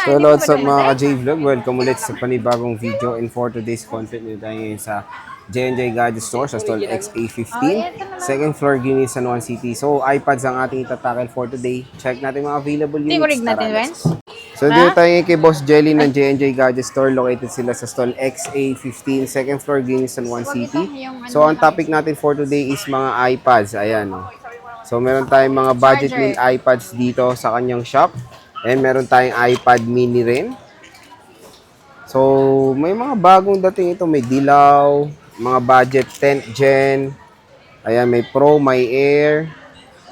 So hello, what's up mga ka-J-Vlog? Welcome ulit sa panibagong video, and for today's content nyo tayo ngayon sa J&J Gadget Store sa stall XA15, second floor, Guinea, San Juan City. So iPads ang ating itatakil for today. Check natin mga available units. natin, Wens. So dito tayo ngayon kay Boss Jelly ng J&J Gadget Store. Located sila sa stall XA15, second floor, Guinea, San Juan City. So ang topic natin for today is mga iPads. Ayan, no? So meron tayong mga budget meal iPads dito sa kanyang shop. And meron tayong iPad mini rin. So, may mga bagong dating ito. May dilaw, mga budget 10th gen. Ayan, may Pro, may Air.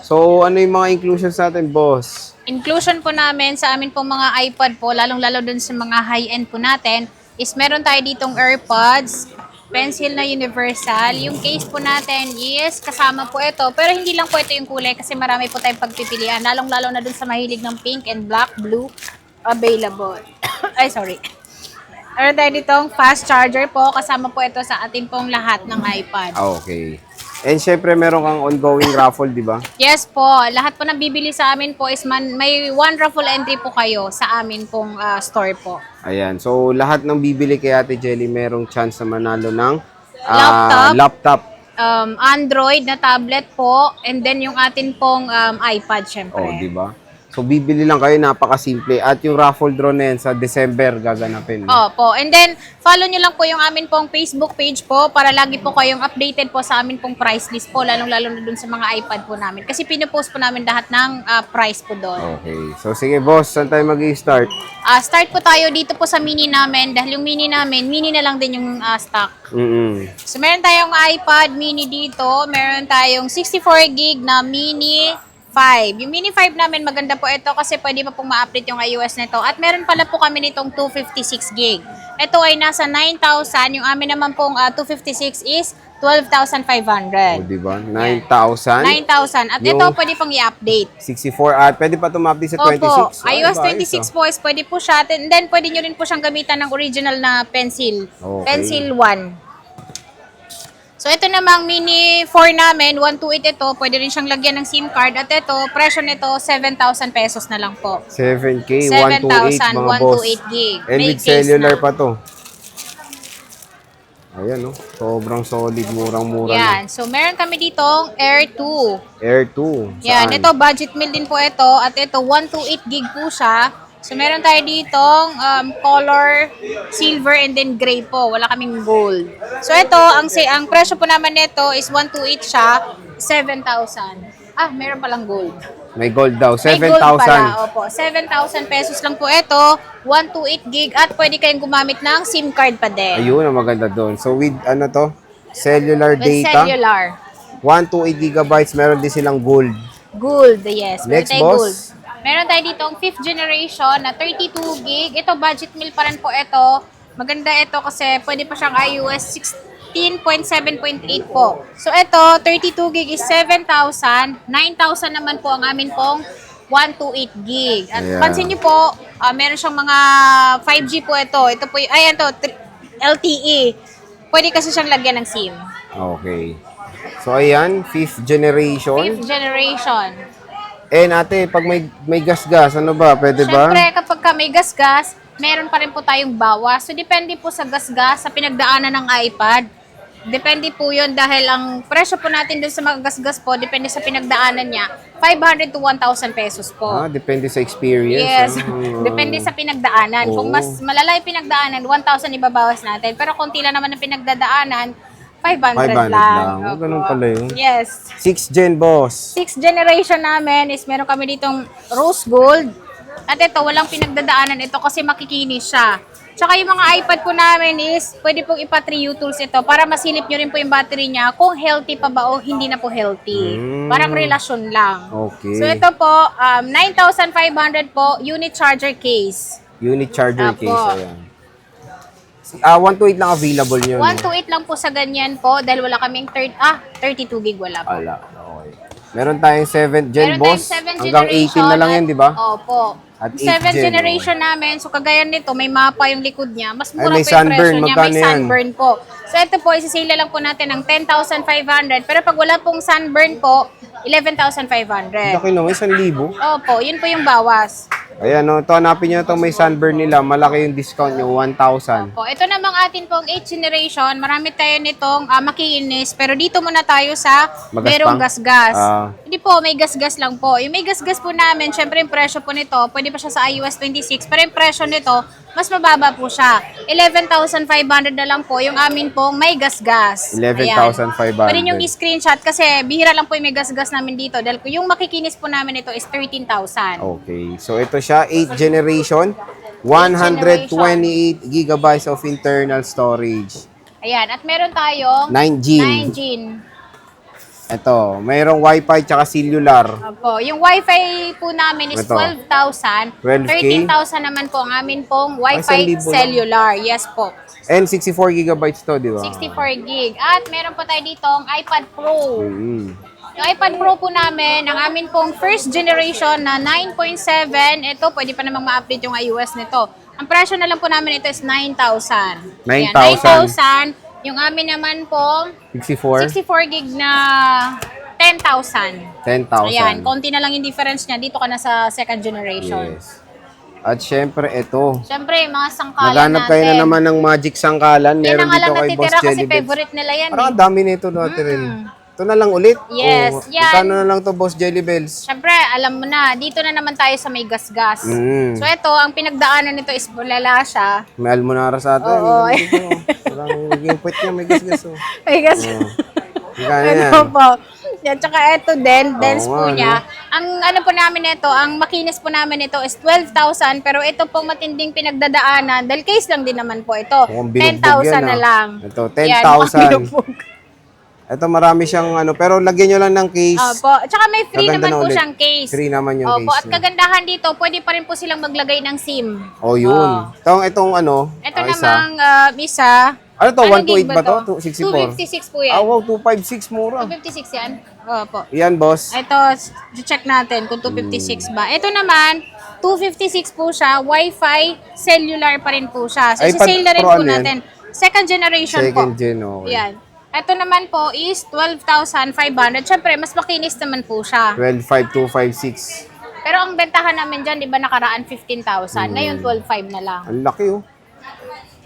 So, ano yung mga inclusions natin, boss? Inclusion po namin sa amin pong mga iPad po, lalong-lalo dun sa mga high-end po natin, is meron tayo ditong AirPods, pencil na universal. Yung case po natin is kasama po ito. Pero hindi lang po ito yung kulay kasi marami po tayong pagpipilian. Lalong-lalo na dun sa mahilig ng pink and black, blue, available. Ay, sorry. Meron tayo ditong fast charger po. Kasama po ito sa ating pong lahat ng iPad. Okay. And syempre, meron kang ongoing raffle, di ba? Yes po. Lahat po ng bibili sa amin po is may one raffle entry po kayo sa amin pong store po. Ayan. So, lahat ng bibili kay Ate Jelly, merong chance na manalo ng laptop. Android na tablet po. And then yung atin pong iPad, syempre. Oh, di ba? So, bibili lang kayo, napakasimple. At yung raffle draw na yan sa December gaganapin. Opo. And then, follow nyo lang po yung amin pong Facebook page po para lagi po kayong updated po sa amin pong price list po, lalong-lalo na dun sa mga iPad po namin. Kasi pinupost po namin lahat ng price po doon. Okay. So, sige boss, saan tayo mag-i-start? Start po tayo dito po sa mini namin dahil yung mini namin, mini na lang din yung stock. So, meron tayong iPad mini dito. Meron tayong 64 gig na mini 5. Yung mini 5 namin, maganda po ito kasi pwede pa pong ma-update yung iOS nito. At meron pala po kami nitong 256 gig. Ito ay nasa 9,000. Yung amin naman pong 256 is 12,500. O, diba? 9,000. 9,000. At ito, pwede pong i-update. 64 at pwede pa tumapdi sa 26. Opo. Ay, iOS ayos, 26 po is pwede po siya. And then, pwede nyo rin po siyang gamitan ng original na pencil. Okay. Pencil 1. So, ito namang mini 4 namin, 128 ito. Pwede rin siyang lagyan ng SIM card. At ito, presyo nito, 7,000 pesos na lang po. 7K, 128 7,000, mga boss. 128 gig. And May with case cellular na. pa to. Ayan, no? Sobrang solid, murang-mura Yan. na. So, meron kami ditong Air 2. Air 2. Yan. Saan? Ito, budget meal din po ito. At ito, 128 gig po siya. So, meron tayo ditong color, silver, and then gray po. Wala kaming gold. So, ito, ang presyo po naman nito is 128 siya, 7,000. Meron palang gold. May gold daw. May gold pala, 7,000. opo. 7,000 pesos lang po ito, 128 gig, at pwede kayong gumamit ng SIM card pa din. Ayun, ang maganda doon. So, with ano to? Cellular With data. cellular. 128 gigabytes. Meron din silang gold. Gold, yes. Meron Next, tayong boss. gold. Meron tayo ditong 5th generation na 32 gig. Ito, budget meal pa rin po ito. Maganda ito kasi pwede pa siyang iOS 16.7.8 po. So, ito, 32 gig is 7,000. 9,000 naman po ang amin pong 128 gig. At Yeah. pansin niyo po, meron siyang mga 5G po ito. Ito po, LTE. Pwede kasi siyang lagyan ng SIM. Okay. So, ayan. 5th generation. 5th generation. Ate, pag may gas-gas, ano ba? Pwede ba? Siyempre, kapag may gas-gas, meron pa rin po tayong bawas. So, depende po sa gas-gas, sa pinagdaanan ng iPad. Depende po yun dahil ang presyo po natin dun sa mga gas-gas po, depende sa pinagdaanan niya, 500 to 1,000 pesos po. Depende sa experience. Yes, depende sa pinagdaanan. Kung Oo. mas malala yung pinagdaanan, 1,000 ibabawas natin. Pero kung tila naman ang pinagdadaanan, 500 lang. Oh, ganun pala yun. Yes. 6th gen, boss. 6th generation namin is meron kami ditong rose gold. At ito, walang pinagdadaanan ito kasi makikinis siya. Tsaka yung mga iPad po namin is pwede pong ipa-3U tools ito para masilip nyo rin po yung battery niya kung healthy pa ba o hindi na po healthy. Parang relasyon lang. Okay. So ito po, 9,500 po, unit charger case. Unit charger Apo. case, ayan. 128 lang available nyo. 128 lang po sa ganyan po dahil wala kaming 32 gig wala po. Ala, okay. Meron tayong 7th gen, Meron boss. tayong 7th Hanggang 18 na lang yan, di ba? Opo. At 7th 8th gen, generation namin, so kagaya nito, may mapa yung likod niya. Mas mura may po yung presyo sunburn. niya. Magkano May yan? sunburn po. So ito po, isisila lang po natin ng 10,500. Pero pag wala pong sunburn po, 11,500. Laki naman, 1,000. Opo, yun po yung bawas. Ayan, no, ito hanapin nyo itong may sunburn nila. Malaki yung discount nyo, 1,000. Po, ito namang atin pong 8th generation. Marami tayo nitong makiinis. Pero dito muna tayo sa Magaspang? merong gasgas. Ah. Hindi po, may gasgas lang po. Yung may gasgas po namin, syempre yung presyo po nito, pwede pa siya sa iOS 26. Pero yung presyo nito, mas mababa po siya. 11,500 na lang po yung amin pong may gasgas. 11,500. Pwede yung i-screenshot kasi bihira lang po yung may gasgas namin dito. Dahil yung makikinis po namin ito is 13,000. Okay. So, ito siya, 8th generation. 128 gigabytes of internal storage. Ayan. At meron tayong 9 9 Gen. Gen. Ito, mayroong Wi-Fi tsaka cellular. Opo. Yung wifi po namin is Ito. 12,000. 12K? 13,000 naman po ang amin pong Ay, wifi 1,000 lang. cellular. Yes po. And 64 gigabytes to, di ba? 64 gig. At meron po tayo ditong iPad Pro. Mm. Yung iPad Pro po namin, ang amin pong first generation na 9.7, ito, pwede pa namang ma-update yung iOS nito. Ang presyo na lang po namin ito is 9,000. 9,000. 9,000. Yung amin naman pong 64? 64 gig na 10,000. 10,000. Ayan, konti na lang yung difference niya. Dito ka na sa second generation. Yes. At syempre, ito. Siyempre, yung mga sangkalan Naghanap kayo na naman ng magic sangkalan. Yan Meron ang alam dito kay Boss natitira kasi Jelly Bells. favorite nila yan. Parang ang dami nito natin rin. Ito na lang ulit. Yes, yan. Magkano na lang to, Boss Jelly Bells? Siyempre, alam mo na, dito na naman tayo sa may gasgas. Mm. So ito, ang pinagdaanan nito is bulala siya. May almonara sa atin. Oo. Parang naging puwet niya, may gas-gas. Oh. May gas. Magkano yan? Ano po? Yan, tsaka ito din, dense Oo po nga, niya. Ang ano po namin ito, ang makinis po namin ito is 12,000, pero ito po matinding pinagdadaanan, dahil case lang din naman po ito. Mukhang binugbog 10,000 yan, na ah. lang. Ito, Yan, mukhang 10,000. binugbog. Ito marami siyang ano, pero lagyan nyo lang ng case. Opo. Tsaka may free Kaganda naman na po ulit. siyang case. Free naman yung Opo, case at niya. kagandahan dito, pwede pa rin po silang maglagay ng SIM. Oh, yun. Itong ano, Ito isa. namang isa. Ano to, Anong 128 gig ba to? 264? 256 po yan. Ah, wow, 256 mura. 256 yan? Opo. Yan, boss. Ito, check natin kung 256 ba. Ito naman, 256 po siya, Wi-Fi, cellular pa rin po siya. So, iPad sale na rin Pro po ano yan? natin. Second generation po. Second gen, okay. Yan. Ito naman po is 12,500. Siyempre, mas makinis naman po siya. 12,5256. Pero ang bentahan namin dyan, di ba nakaraan 15,000. Ngayon, 12,500 na lang. Ang laki, oh.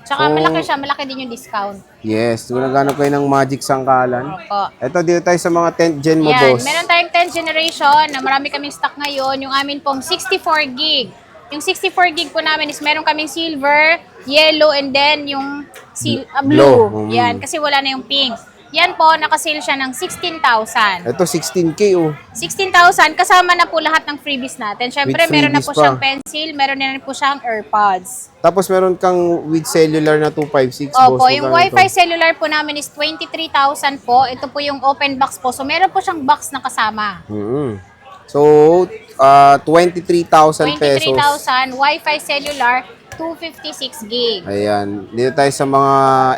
Tsaka So, malaki siya, malaki din yung discount. Yes, kung naghanap kayo ng magic sangkalan. Opo. Ito, dito tayo sa mga 10th gen mo, Yan, boss. meron tayong 10th generation na marami kaming stock ngayon. Yung amin pong 64 gig. Yung 64 gig po namin is meron kaming silver, yellow, and then yung blue. Blue. Yan, kasi wala na yung pink. Yan po, nakasale siya ng 16,000. Ito, 16K, oh. 16,000, kasama na po lahat ng freebies natin. Siyempre, With meron na freebies po siyang pa. pencil, meron na rin po siyang AirPods. Tapos meron kang with cellular na 256, Opo, boss. yung Magkano Wi-Fi to? cellular po namin is 23,000 po. Ito po yung open box po. So, meron po siyang box na kasama. So, 23,000 pesos. 23,000, Wi-Fi cellular, 256 gig. Ayan. Dito tayo sa mga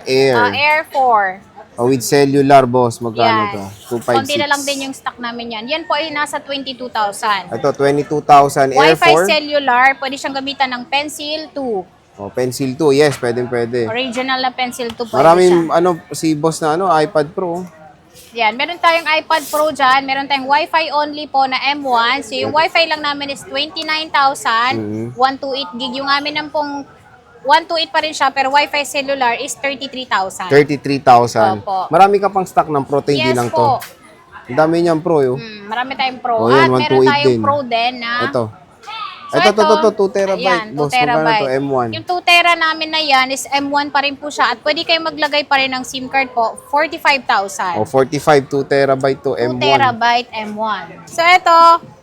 Air. Air 4. With cellular, boss. Magkano Yan. to? 256. Konti na lang din yung stock namin yan. Yan po ay nasa 22,000. Ito, 22,000 Air Wi-Fi 4. cellular, pwede siyang gamitan ng Pencil 2. Oh, Pencil 2. Yes, pwede. Original na Pencil 2 pwede Maraming, siya. si boss na iPad Pro. Yan, meron tayong iPad Pro dyan. Meron tayong Wi-Fi only po na M1. So, yung Wi-Fi lang namin is 29,000, 128 gig. Yung amin ng pong 128 pa rin siya, pero Wi-Fi cellular is 33,000. 33,000. Opo. Marami ka pang stock ng Pro, hindi Yes lang po. to. Ang dami niyang Pro, yo. Marami tayong Pro. Oh, yan, At meron 128 tayong din. Pro din na... Ito. So, ito, 2 terabyte. Ayan, 2 boss, magkano terabyte. to? M1. Yung 2 tera namin na yan is M1 pa rin po siya. At pwede kayo maglagay pa rin ng SIM card po, 45,000. Oh, 45, 2 terabyte to 2 M1. terabyte M1. So, ito,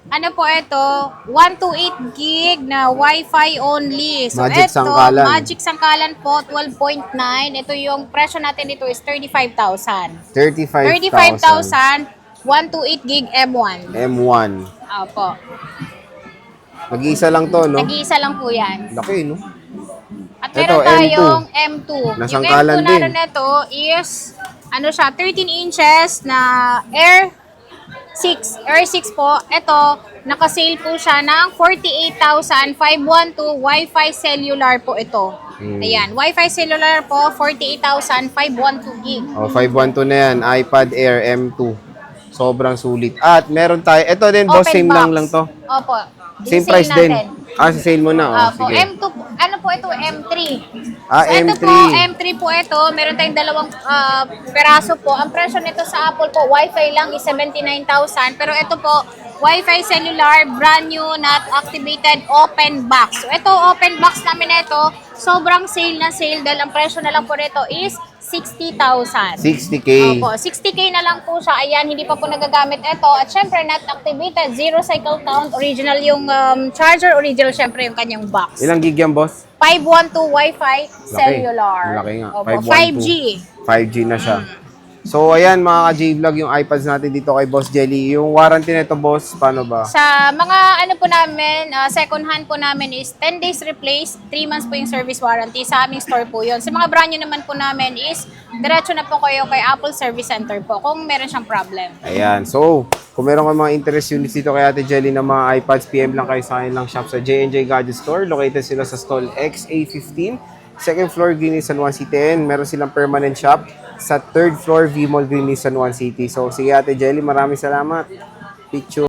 ano po ito? 128 gig na Wi-Fi only. So, Magic ito, sangkalan. Magic sangkalan po, 12.9. Ito yung presyo natin dito is 35,000. 35,000. 128 gig M1. M1. Opo. Mag-iisa lang to, no? Nag-iisa lang po yan. Laki, no? At Ito, meron tayong M2. Yung Nasangkalan M2 din. na ito is, ano siya, 13 inches na Air 6 po. Ito, nakasale po siya ng 48,512 Wi-Fi cellular po ito. Ayan, Wi-Fi cellular po, 48,512 gig. Oh, 512 na yan. iPad Air M2. Sobrang sulit. At meron tayo, ito din, boss, Open same box. lang to. Opo. Same Yung price sale din. natin. Sa sale mo na, oh. Po, Sige. M2 po. Ano po ito? M3. Ah, So, ito M3. po, M3 po ito. Meron tayong dalawang peraso po. Ang presyo nito sa Apple po, Wi-Fi lang is 79,000. Pero ito po, Wi-Fi cellular, brand new, not activated, open box. So, ito, open box namin ito. Sobrang sale na sale dahil ang presyo na lang po nito is 60,000. 60K. Opo, 60K na lang po siya. Ayan, hindi pa po nagagamit ito. At syempre, not activated. Zero cycle count. Original yung charger. Original syempre yung kanyang box. Ilang gig yan, boss? 512 Wi-Fi cellular. Laki nga. Opo, 512. 5G. 5G na siya. So, ayan mga ka-J-Vlog, yung iPads natin dito kay Boss Jelly. Yung warranty nito, boss, paano ba? Sa mga ano po namin, second hand po namin is 10 days replace, 3 months po yung service warranty. Sa aming store po yun. Sa mga brand new naman po namin is diretso na po kayo kay Apple Service Center po kung meron siyang problem. Ayan. So, kung meron kang mga interest units dito kay Ate Jelly ng mga iPads, PM lang kayo sa kanilang shop sa J&J Gadget Store. Located sila sa stall XA15, second floor, Green San Juan City. And meron silang permanent shop sa third floor, V-Mall, Green San Juan City. So, sige Ate Jelly, maraming salamat. Picture.